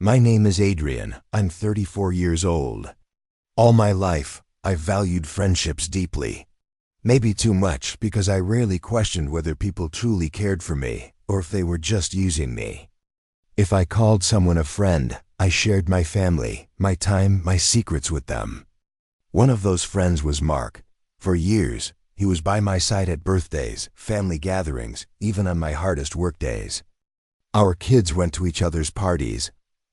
My name is Adrian. I'm 34 years old. All my life, I've valued friendships deeply. Maybe too much because I rarely questioned whether people truly cared for me or if they were just using me. If I called someone a friend, I shared my family, my time, my secrets with them. One of those friends was Mark. For years, he was by my side at birthdays, family gatherings, even on my hardest work days. Our kids went to each other's parties.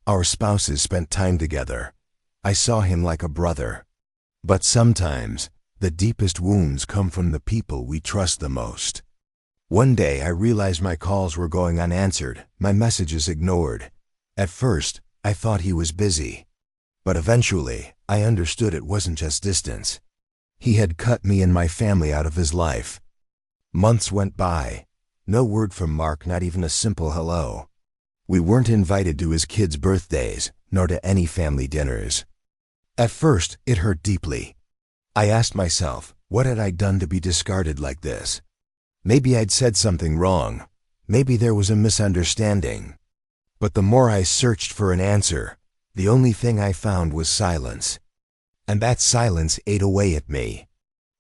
Our spouses spent time together. I saw him like a brother. But sometimes, the deepest wounds come from the people we trust the most. One day I realized my calls were going unanswered, my messages ignored. At first, I thought he was busy. But eventually, I understood it wasn't just distance. He had cut me and my family out of his life. Months went by. No word from Mark, not even a simple hello. We weren't invited to his kids' birthdays, nor to any family dinners. At first, it hurt deeply. I asked myself, what had I done to be discarded like this? Maybe I'd said something wrong. Maybe there was a misunderstanding. But the more I searched for an answer, the only thing I found was silence. And that silence ate away at me.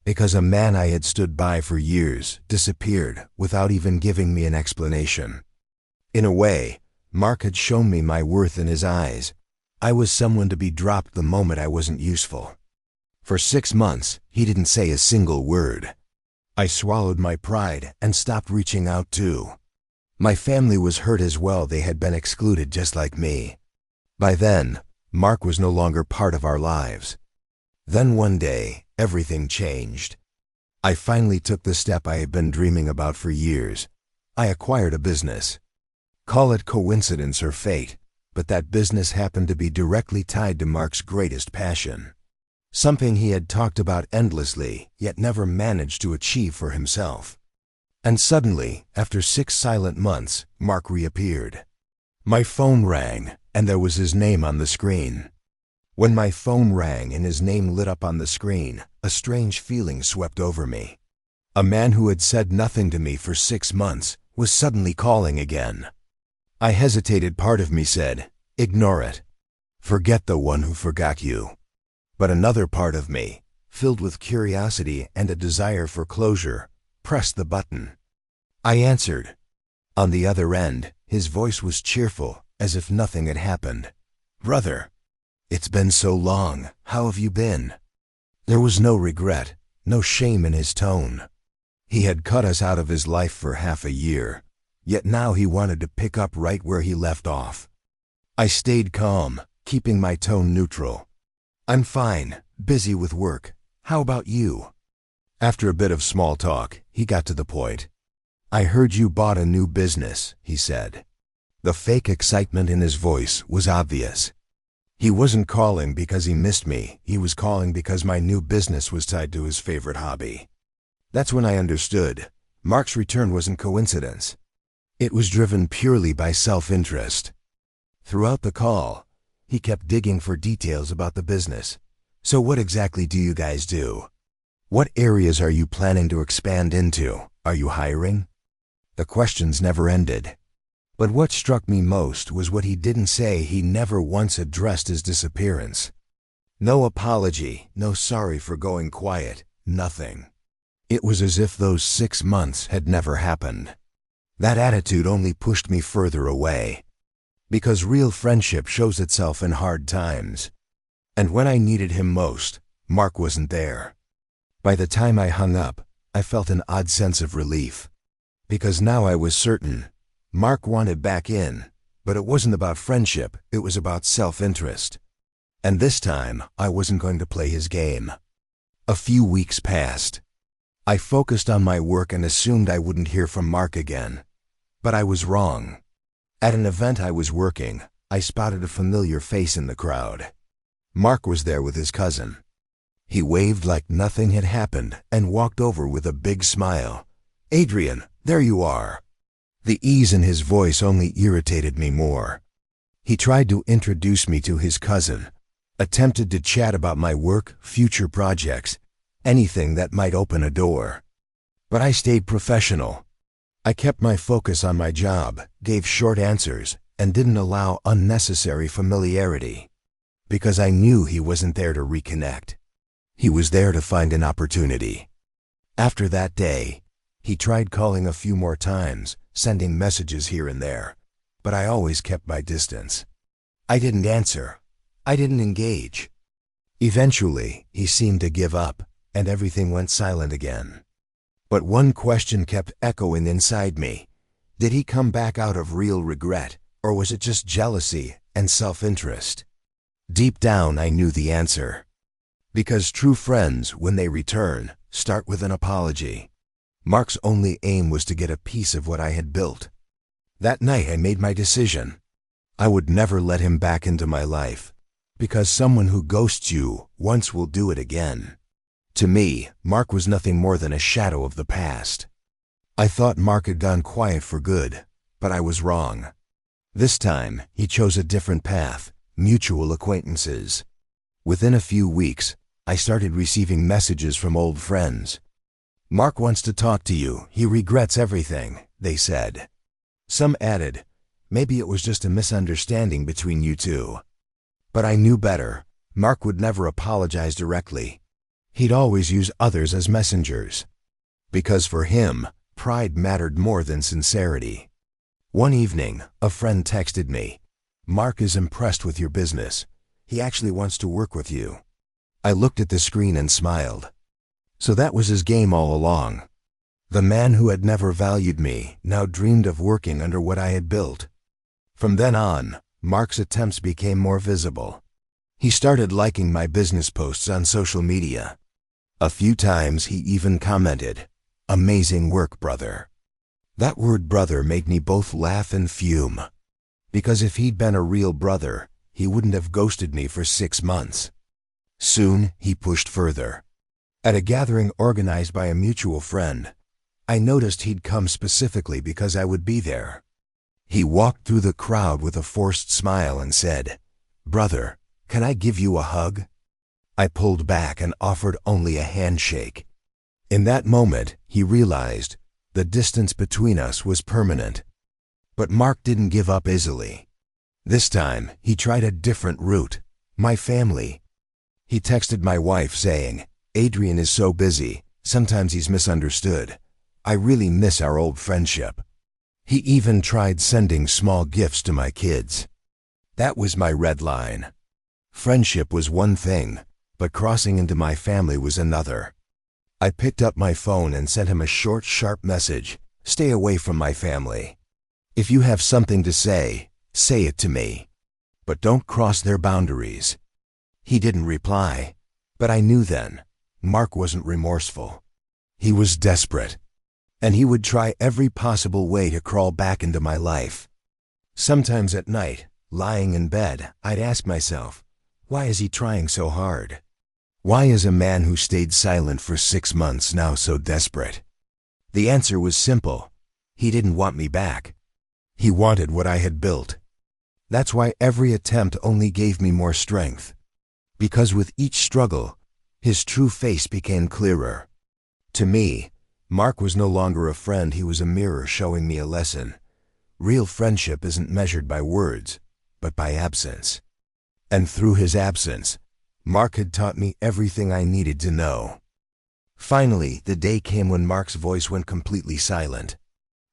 Because a man I had stood by for years disappeared without even giving me an explanation. In a way, Mark had shown me my worth in his eyes. I was someone to be dropped the moment I wasn't useful. For 6 months, he didn't say a single word. I swallowed my pride and stopped reaching out too. My family was hurt as well. They had been excluded just like me. By then, Mark was no longer part of our lives. Then one day, everything changed. I finally took the step I had been dreaming about for years. I acquired a business. Call it coincidence or fate, but that business happened to be directly tied to Mark's greatest passion. Something he had talked about endlessly, yet never managed to achieve for himself. And suddenly, after 6 silent months, Mark reappeared. My phone rang, and there was his name on the screen. When my phone rang and his name lit up on the screen, a strange feeling swept over me. A man who had said nothing to me for 6 months was suddenly calling again. I hesitated. Part of me said, ignore it. Forget the one who forgot you. But another part of me, filled with curiosity and a desire for closure, pressed the button. I answered. On the other end, his voice was cheerful, as if nothing had happened. Brother, it's been so long. How have you been? There was no regret, no shame in his tone. He had cut us out of his life for half a year, yet now he wanted to pick up right where he left off. I stayed calm, keeping my tone neutral. I'm fine, busy with work. How about you? After a bit of small talk, he got to the point. I heard you bought a new business, he said. The fake excitement in his voice was obvious. He wasn't calling because he missed me. He was calling because my new business was tied to his favorite hobby. That's when I understood. Mark's return wasn't coincidence. It was driven purely by self-interest. Throughout the call, he kept digging for details about the business. So what exactly do you guys do? What areas are you planning to expand into? Are you hiring? The questions never ended. But what struck me most was what he didn't say. He never once addressed his disappearance. No apology, no sorry for going quiet, nothing. It was as if those 6 months had never happened. That attitude only pushed me further away. Because real friendship shows itself in hard times. And when I needed him most, Mark wasn't there. By the time I hung up, I felt an odd sense of relief. Because now I was certain, Mark wanted back in, but it wasn't about friendship, it was about self-interest. And this time, I wasn't going to play his game. A few weeks passed. I focused on my work and assumed I wouldn't hear from Mark again. But I was wrong. At an event I was working, I spotted a familiar face in the crowd. Mark was there with his cousin. He waved like nothing had happened and walked over with a big smile. Adrian, there you are. The ease in his voice only irritated me more. He tried to introduce me to his cousin, attempted to chat about my work, future projects, anything that might open a door. But I stayed professional. I kept my focus on my job, gave short answers, and didn't allow unnecessary familiarity. Because I knew he wasn't there to reconnect. He was there to find an opportunity. After that day, he tried calling a few more times, sending messages here and there, but I always kept my distance. I didn't answer. I didn't engage. Eventually, he seemed to give up, and everything went silent again. But one question kept echoing inside me. Did he come back out of real regret, or was it just jealousy and self-interest? Deep down, I knew the answer. Because true friends, when they return, start with an apology. Mark's only aim was to get a piece of what I had built. That night, I made my decision. I would never let him back into my life, because someone who ghosts you once will do it again. To me, Mark was nothing more than a shadow of the past. I thought Mark had gone quiet for good, but I was wrong. This time, he chose a different path, mutual acquaintances. Within a few weeks, I started receiving messages from old friends. "Mark wants to talk to you. He regrets everything," they said. Some added, "Maybe it was just a misunderstanding between you two." But I knew better. Mark would never apologize directly. He'd always use others as messengers. Because for him, pride mattered more than sincerity. One evening, a friend texted me, "Mark is impressed with your business. He actually wants to work with you." I looked at the screen and smiled. So that was his game all along. The man who had never valued me now dreamed of working under what I had built. From then on, Mark's attempts became more visible. He started liking my business posts on social media. A few times he even commented, "Amazing work, brother." That word brother made me both laugh and fume. Because if he'd been a real brother, he wouldn't have ghosted me for 6 months. Soon, he pushed further. At a gathering organized by a mutual friend, I noticed he'd come specifically because I would be there. He walked through the crowd with a forced smile and said, "Brother, can I give you a hug?" I pulled back and offered only a handshake. In that moment, he realized the distance between us was permanent. But Mark didn't give up easily. This time, he tried a different route, my family. He texted my wife saying, "Adrian is so busy, sometimes he's misunderstood. I really miss our old friendship." He even tried sending small gifts to my kids. That was my red line. Friendship was one thing, but crossing into my family was another. I picked up my phone and sent him a short, sharp message, "Stay away from my family. If you have something to say it to me. But don't cross their boundaries." He didn't reply, but I knew then, Mark wasn't remorseful. He was desperate, and he would try every possible way to crawl back into my life. Sometimes at night, lying in bed, I'd ask myself, why is he trying so hard? Why is a man who stayed silent for 6 months now so desperate? The answer was simple. He didn't want me back. He wanted what I had built. That's why every attempt only gave me more strength. Because with each struggle, his true face became clearer. To me, Mark was no longer a friend, he was a mirror showing me a lesson. Real friendship isn't measured by words, but by absence. And through his absence, Mark had taught me everything I needed to know. Finally, the day came when Mark's voice went completely silent.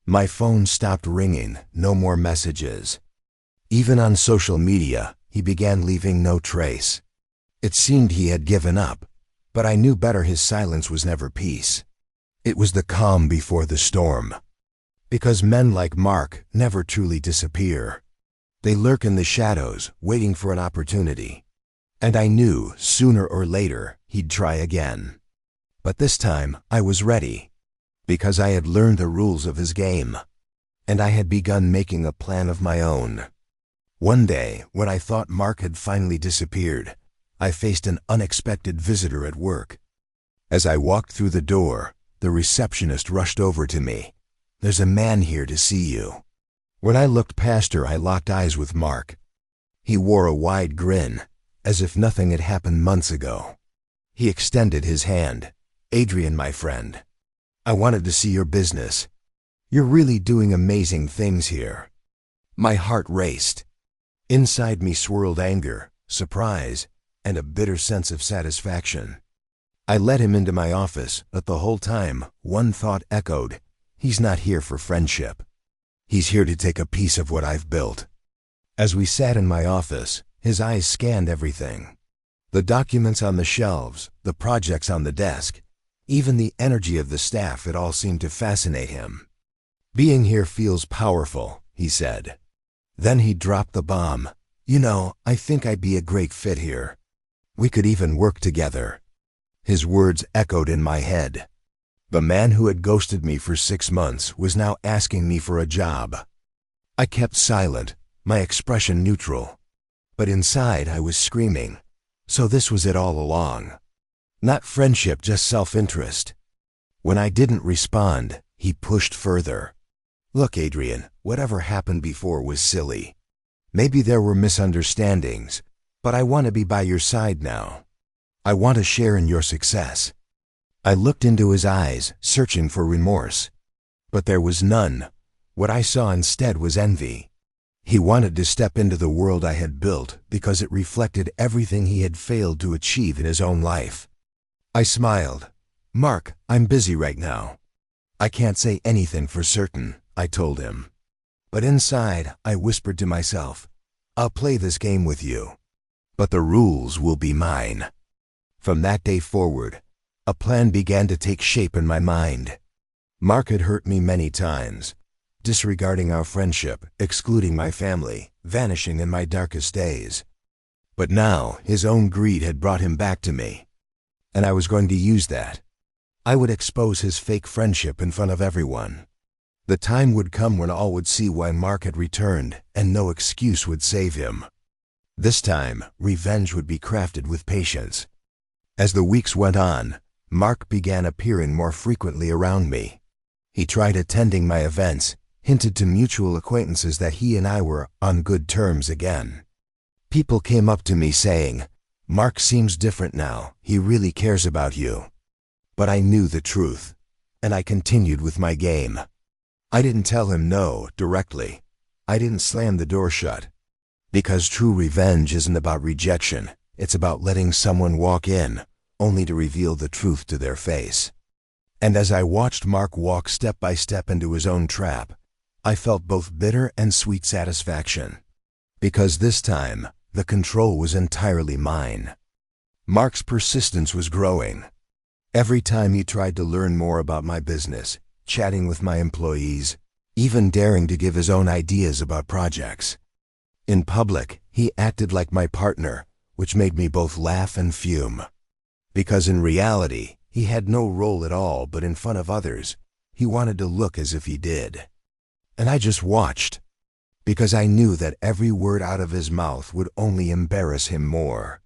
My phone stopped ringing, no more messages. Even on social media, he began leaving no trace. It seemed he had given up, but I knew better. His silence was never peace. It was the calm before the storm. Because men like Mark never truly disappear. They lurk in the shadows, waiting for an opportunity. And I knew, sooner or later, he'd try again. But this time, I was ready. Because I had learned the rules of his game. And I had begun making a plan of my own. One day, when I thought Mark had finally disappeared, I faced an unexpected visitor at work. As I walked through the door, the receptionist rushed over to me. "There's a man here to see you." When I looked past her, I locked eyes with Mark. He wore a wide grin, as if nothing had happened months ago. He extended his hand. "Adrian, my friend, I wanted to see your business. You're really doing amazing things here." My heart raced. Inside me swirled anger, surprise, and a bitter sense of satisfaction. I led him into my office, but the whole time, one thought echoed. He's not here for friendship. He's here to take a piece of what I've built. As we sat in my office, his eyes scanned everything. The documents on the shelves, the projects on the desk, even the energy of the staff, it all seemed to fascinate him. "Being here feels powerful," he said. Then he dropped the bomb. "You know, I think I'd be a great fit here. We could even work together." His words echoed in my head. The man who had ghosted me for 6 months was now asking me for a job. I kept silent, my expression neutral. But inside I was screaming. So this was it all along. Not friendship, just self-interest. When I didn't respond, he pushed further. "Look, Adrian, whatever happened before was silly. Maybe there were misunderstandings, but I want to be by your side now. I want to share in your success." I looked into his eyes, searching for remorse. But there was none. What I saw instead was envy. He wanted to step into the world I had built because it reflected everything he had failed to achieve in his own life. I smiled. "Mark, I'm busy right now. I can't say anything for certain," I told him. But inside, I whispered to myself, "I'll play this game with you, but the rules will be mine." From that day forward, a plan began to take shape in my mind. Mark had hurt me many times, disregarding our friendship, excluding my family, vanishing in my darkest days. But now, his own greed had brought him back to me, and I was going to use that. I would expose his fake friendship in front of everyone. The time would come when all would see why Mark had returned, and no excuse would save him. This time, revenge would be crafted with patience. As the weeks went on, Mark began appearing more frequently around me. He tried attending my events, hinted to mutual acquaintances that he and I were on good terms again. People came up to me saying, "Mark seems different now, he really cares about you." But I knew the truth, and I continued with my game. I didn't tell him no directly. I didn't slam the door shut. Because true revenge isn't about rejection, it's about letting someone walk in, only to reveal the truth to their face. And as I watched Mark walk step by step into his own trap, I felt both bitter and sweet satisfaction. Because this time, the control was entirely mine. Mark's persistence was growing. Every time he tried to learn more about my business, chatting with my employees, even daring to give his own ideas about projects. In public, he acted like my partner, which made me both laugh and fume. Because in reality, he had no role at all, but in front of others, he wanted to look as if he did. And I just watched, because I knew that every word out of his mouth would only embarrass him more.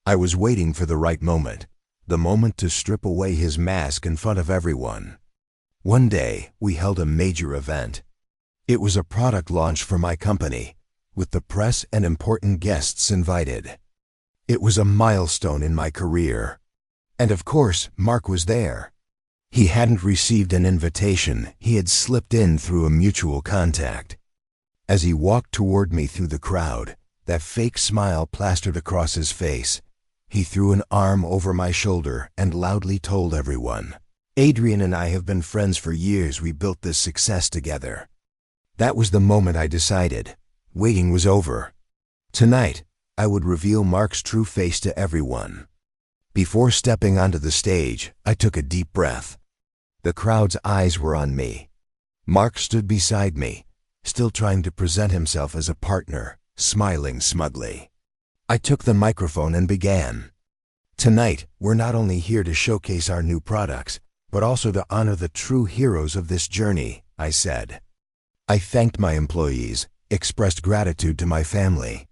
I was waiting for the right moment, the moment to strip away his mask in front of everyone. One day, we held a major event. It was a product launch for my company, with the press and important guests invited. It was a milestone in my career. And of course, Mark was there. He hadn't received an invitation, he had slipped in through a mutual contact. As he walked toward me through the crowd, that fake smile plastered across his face. He threw an arm over my shoulder and loudly told everyone, "Adrian and I have been friends for years, we built this success together." That was the moment I decided. Waiting was over. Tonight, I would reveal Mark's true face to everyone. Before stepping onto the stage, I took a deep breath. The crowd's eyes were on me. Mark stood beside me, still trying to present himself as a partner, smiling smugly. I took the microphone and began. "Tonight, we're not only here to showcase our new products, but also to honor the true heroes of this journey," I said. I thanked my employees, expressed gratitude to my family.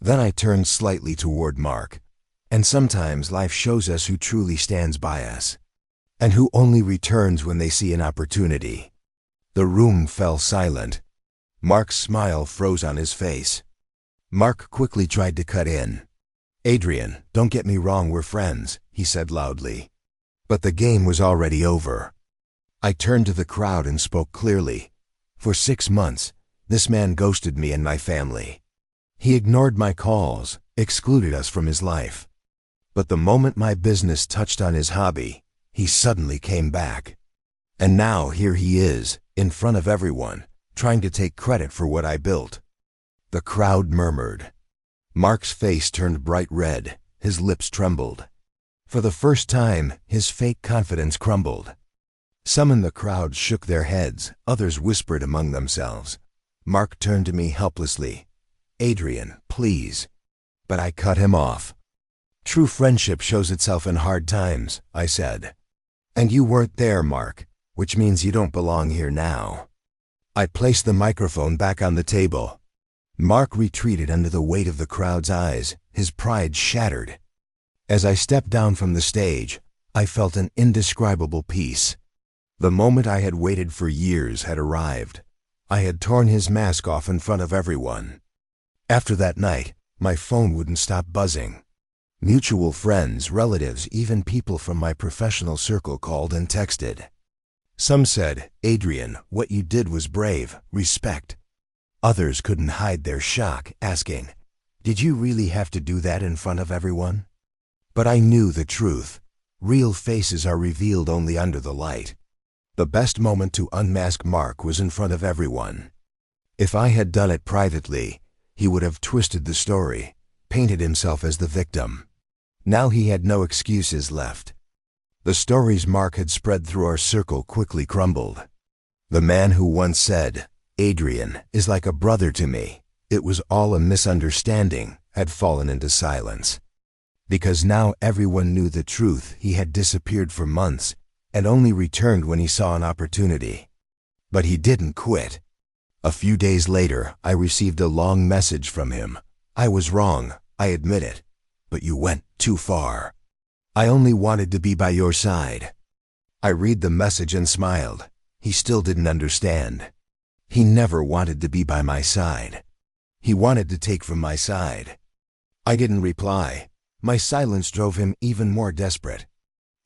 Then I turned slightly toward Mark. And sometimes life shows us who truly stands by us, and who only returns when they see an opportunity. The room fell silent. Mark's smile froze on his face. Mark quickly tried to cut in. "Adrian, don't get me wrong, we're friends," he said loudly. But the game was already over. I turned to the crowd and spoke clearly. For 6 months, This man ghosted me and my family. He ignored my calls, excluded us from his life. But the moment my business touched on his hobby, he suddenly came back. And now here he is, in front of everyone, trying to take credit for what I built." The crowd murmured. Mark's face turned bright red, his lips trembled. For the first time, his fake confidence crumbled. Some in the crowd shook their heads, others whispered among themselves. Mark turned to me helplessly. "Adrian, please." But I cut him off. "True friendship shows itself in hard times," I said. "And you weren't there, Mark, which means you don't belong here now." I placed the microphone back on the table. Mark retreated under the weight of the crowd's eyes, his pride shattered. As I stepped down from the stage, I felt an indescribable peace. The moment I had waited for years had arrived. I had torn his mask off in front of everyone. After that night, my phone wouldn't stop buzzing. Mutual friends, relatives, even people from my professional circle called and texted. Some said, "Adrian, what you did was brave, respect." Others couldn't hide their shock, asking, "Did you really have to do that in front of everyone?" But I knew the truth. Real faces are revealed only under the light. The best moment to unmask Mark was in front of everyone. If I had done it privately, he would have twisted the story, painted himself as the victim. Now he had no excuses left. The stories Mark had spread through our circle quickly crumbled. The man who once said, "Adrian is like a brother to me, it was all a misunderstanding," had fallen into silence. Because now everyone knew the truth. He had disappeared for months and only returned when he saw an opportunity. But he didn't quit. A few days later, I received a long message from him. "I was wrong, I admit it, but you went too far. I only wanted to be by your side." I read the message and smiled. He still didn't understand. He never wanted to be by my side. He wanted to take from my side. I didn't reply. My silence drove him even more desperate.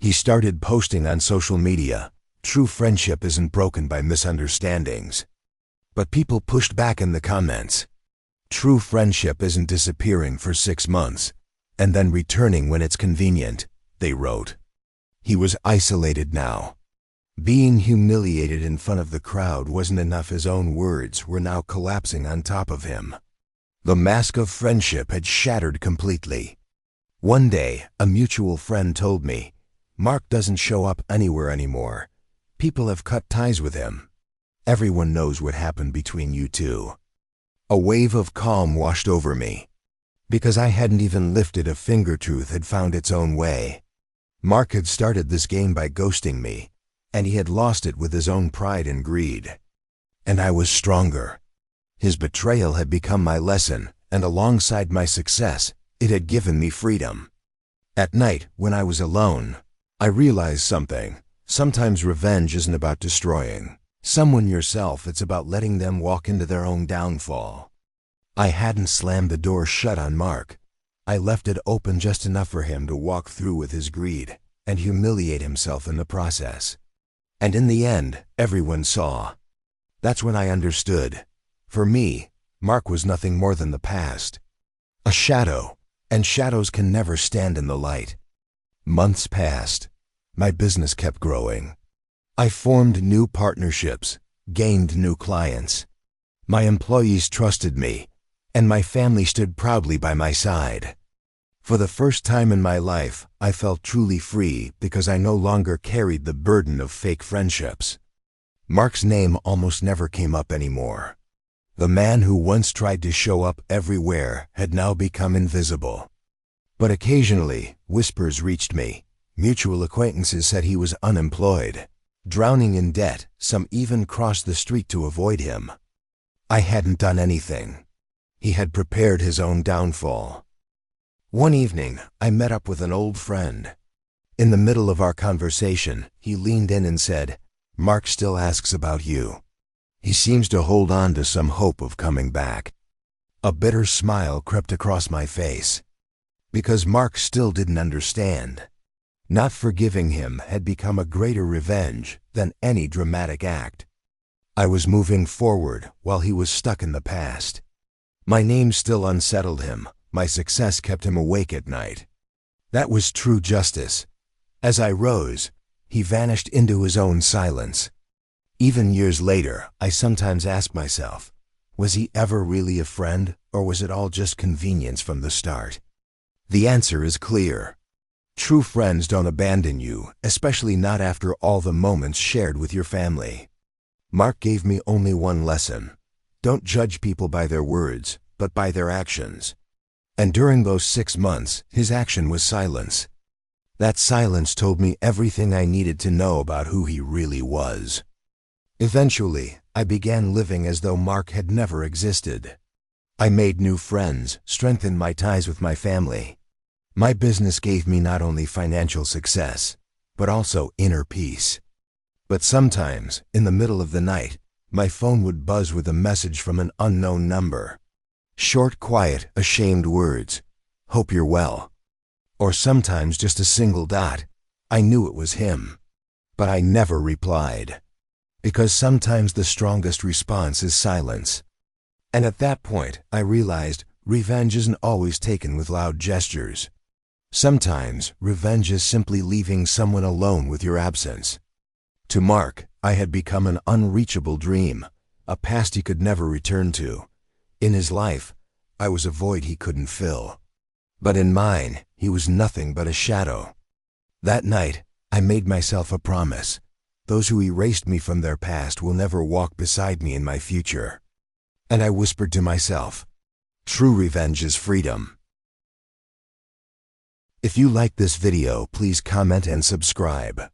He started posting on social media, "True friendship isn't broken by misunderstandings." But people pushed back in the comments. "True friendship isn't disappearing for 6 months and then returning when it's convenient," they wrote. He was isolated now. Being humiliated in front of the crowd wasn't enough. His own words were now collapsing on top of him. The mask of friendship had shattered completely. One day, a mutual friend told me, "Mark doesn't show up anywhere anymore. People have cut ties with him. Everyone knows what happened between you two." A wave of calm washed over me. Because I hadn't even lifted a finger, truth had found its own way. Mark had started this game by ghosting me, and he had lost it with his own pride and greed. And I was stronger. His betrayal had become my lesson, and alongside my success, it had given me freedom. At night, when I was alone, I realized something. Sometimes revenge isn't about destroying someone yourself, it's about letting them walk into their own downfall. I hadn't slammed the door shut on Mark. I left it open just enough for him to walk through with his greed and humiliate himself in the process. And in the end, everyone saw. That's when I understood. For me, Mark was nothing more than the past. A shadow, and shadows can never stand in the light. Months passed. My business kept growing. I formed new partnerships, gained new clients. My employees trusted me, and my family stood proudly by my side. For the first time in my life, I felt truly free because I no longer carried the burden of fake friendships. Mark's name almost never came up anymore. The man who once tried to show up everywhere had now become invisible. But occasionally, whispers reached me. Mutual acquaintances said he was unemployed, drowning in debt. Some even crossed the street to avoid him. I hadn't done anything. He had prepared his own downfall. One evening, I met up with an old friend. In the middle of our conversation, he leaned in and said, "Mark still asks about you. He seems to hold on to some hope of coming back." A bitter smile crept across my face. Because Mark still didn't understand. Not forgiving him had become a greater revenge than any dramatic act. I was moving forward while he was stuck in the past. My name still unsettled him. My success kept him awake at night. That was true justice. As I rose, he vanished into his own silence. Even years later, I sometimes ask myself, was he ever really a friend, or was it all just convenience from the start? The answer is clear. True friends don't abandon you, especially not after all the moments shared with your family. Mark gave me only one lesson. Don't judge people by their words, but by their actions. And during those 6 months, his action was silence. That silence told me everything I needed to know about who he really was. Eventually, I began living as though Mark had never existed. I made new friends, strengthened my ties with my family. My business gave me not only financial success, but also inner peace. But sometimes, in the middle of the night, my phone would buzz with a message from an unknown number. Short, quiet, ashamed words. Hope you're well. Or sometimes just a single dot. I knew it was him. But I never replied. Because sometimes the strongest response is silence. And at that point, I realized revenge isn't always taken with loud gestures. Sometimes, revenge is simply leaving someone alone with your absence. To Mark, I had become an unreachable dream, a past he could never return to. In his life, I was a void he couldn't fill. But in mine, he was nothing but a shadow. That night, I made myself a promise. Those who erased me from their past will never walk beside me in my future. And I whispered to myself, true revenge is freedom. If you liked this video, please comment and subscribe.